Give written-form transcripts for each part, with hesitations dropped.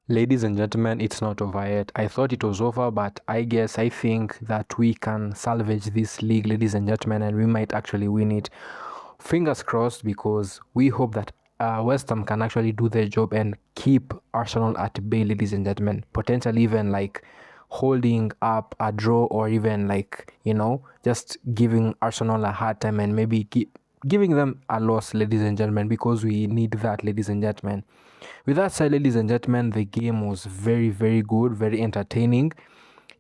Ladies and gentlemen, it's not over yet. I thought it was over, but I think that we can salvage this league, ladies and gentlemen, and we might actually win it. Fingers crossed, because we hope that West Ham can actually do their job and keep Arsenal at bay, ladies and gentlemen. Potentially even like holding up a draw, or even like, just giving Arsenal a hard time, and maybe giving them a loss, ladies and gentlemen, because we need that, ladies and gentlemen. With that said, ladies and gentlemen, the game was very, very good, very entertaining.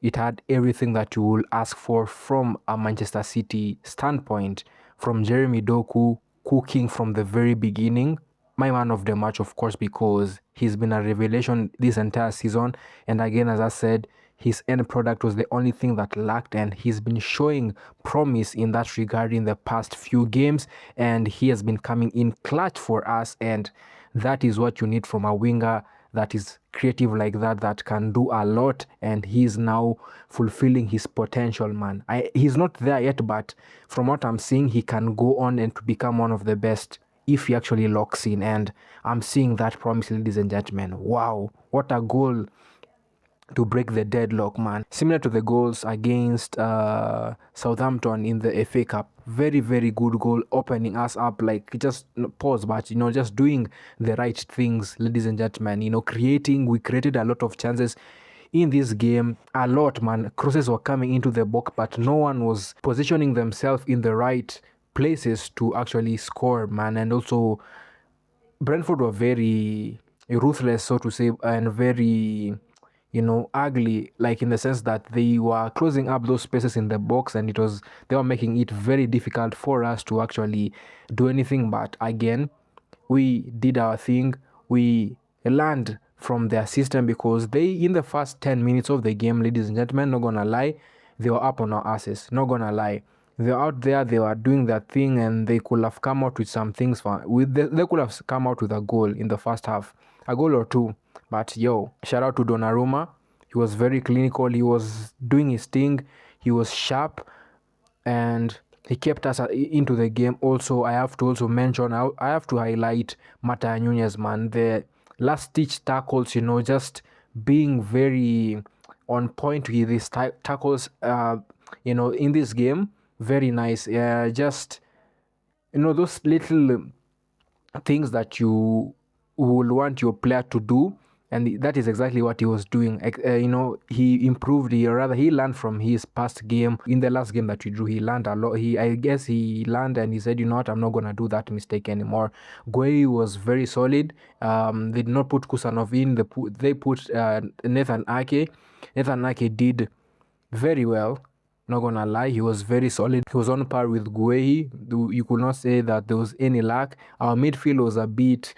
It had everything that you will ask for from a Manchester City standpoint, from Jeremy Doku cooking from the very beginning. My man of the match, of course, because he's been a revelation this entire season. And again, as I said, his end product was the only thing that lacked, and he's been showing promise in that regard in the past few games, and he has been coming in clutch for us, and that is what you need from a winger that is creative like that, that can do a lot, and he's now fulfilling his potential, man. He's not there yet, but from what I'm seeing, he can go on and to become one of the best if he actually locks in, and I'm seeing that promise, ladies and gentlemen. Wow, what a goal to break the deadlock, man. Similar to the goals against Southampton in the FA Cup. Very, very good goal, opening us up, like just pause, but just doing the right things, ladies and gentlemen. We created a lot of chances in this game, a lot, man. Crosses were coming into the box, but no one was positioning themselves in the right places to actually score, man. And also, Brentford were very ruthless, so to say, and very, ugly, like in the sense that they were closing up those spaces in the box, and they were making it very difficult for us to actually do anything. But again, we did our thing. We learned from their system, because they, in the first 10 minutes of the game, ladies and gentlemen, not gonna lie, they were up on our asses, not gonna lie. They were out there, they were doing their thing, and they could have come out with some things they could have come out with a goal in the first half, a goal or two. But shout out to Donnarumma. He was very clinical, he was doing his thing, he was sharp, and he kept us into the game. Also, I have to also mention, I have to highlight Mata Nunez, man. The last stitch tackles, just being very on point with his tackles, in this game. Very nice. Just, those little things that you will want your player to do, and that is exactly what he was doing. He improved, he learned from his past game. In the last game that we drew, he learned a lot. I guess he learned, and he said, what, I'm not going to do that mistake anymore. Gueye was very solid. They did not put Kusanov in. They put Nathan Ake. Nathan Ake did very well, not gonna lie. He was very solid. He was on par with Guehi. You could not say that there was any lack. Our midfield was a bit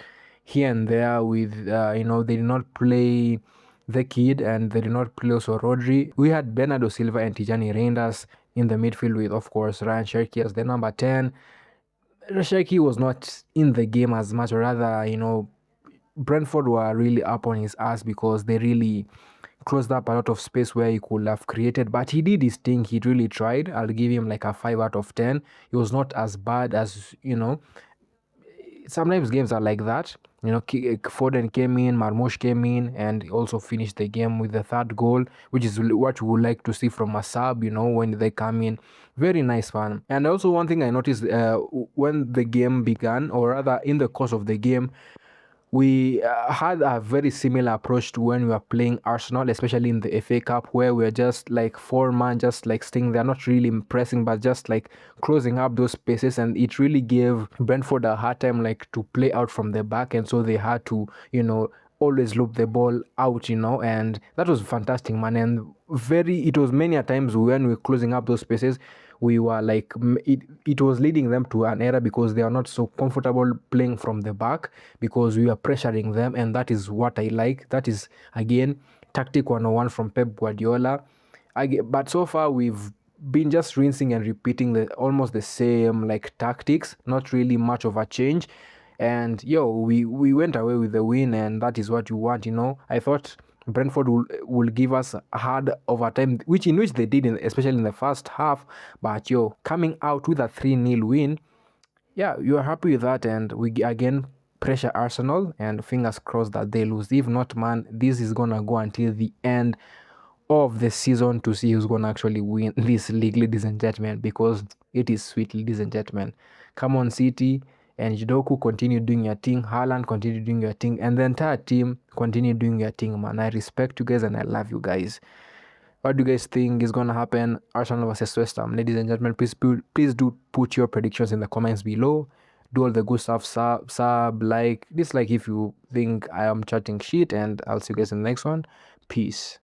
here and there with, they did not play the kid, and they did not play also Rodri. We had Bernardo Silva and Tijani Reinders in the midfield with, of course, Ryan Cherki as the number 10. Cherki was not in the game as much, or rather, Brentford were really up on his ass, because they really closed up a lot of space where he could have created. But he did his thing. He really tried. I'll give him like a 5 out of 10. He was not as bad as, sometimes games are like that. Foden came in, Marmoush came in, and also finished the game with the third goal, which is what you would like to see from a sub, when they come in. Very nice one. And also, one thing I noticed when the game began, or rather in the course of the game, we had a very similar approach to when we were playing Arsenal, especially in the FA Cup, where we're just like 4-man, just like staying there, not really impressing, but just like closing up those spaces. And it really gave Brentford a hard time, like, to play out from the back. And so they had to, always loop the ball out, and that was fantastic, man. And it was many a times when we were closing up those spaces, we were like, it was leading them to an error, because they are not so comfortable playing from the back, because we are pressuring them. And that is what I like. That is, again, tactic 101 from Pep Guardiola. But so far, we've been just rinsing and repeating almost the same like tactics, not really much of a change. And we went away with the win, and that is what you want. I thought Brentford will give us a hard overtime, which they did, especially in the first half. But coming out with a 3-0 win, yeah, you are happy with that. And we again pressure Arsenal and fingers crossed that they lose. If not, man, this is gonna go until the end of the season to see who's gonna actually win this league, ladies and gentlemen, because it is sweet, ladies and gentlemen. Come on, City and Jidoku, continue doing your thing. Haaland, continue doing your thing, and the entire team continue doing your thing, man. I respect you guys and I love you guys. What do you guys think is gonna happen? Arsenal versus West Ham, ladies and gentlemen. Please do put your predictions in the comments below. Do all the good stuff. Sub, like, dislike if you think I am chatting shit, and I'll see you guys in the next one. Peace.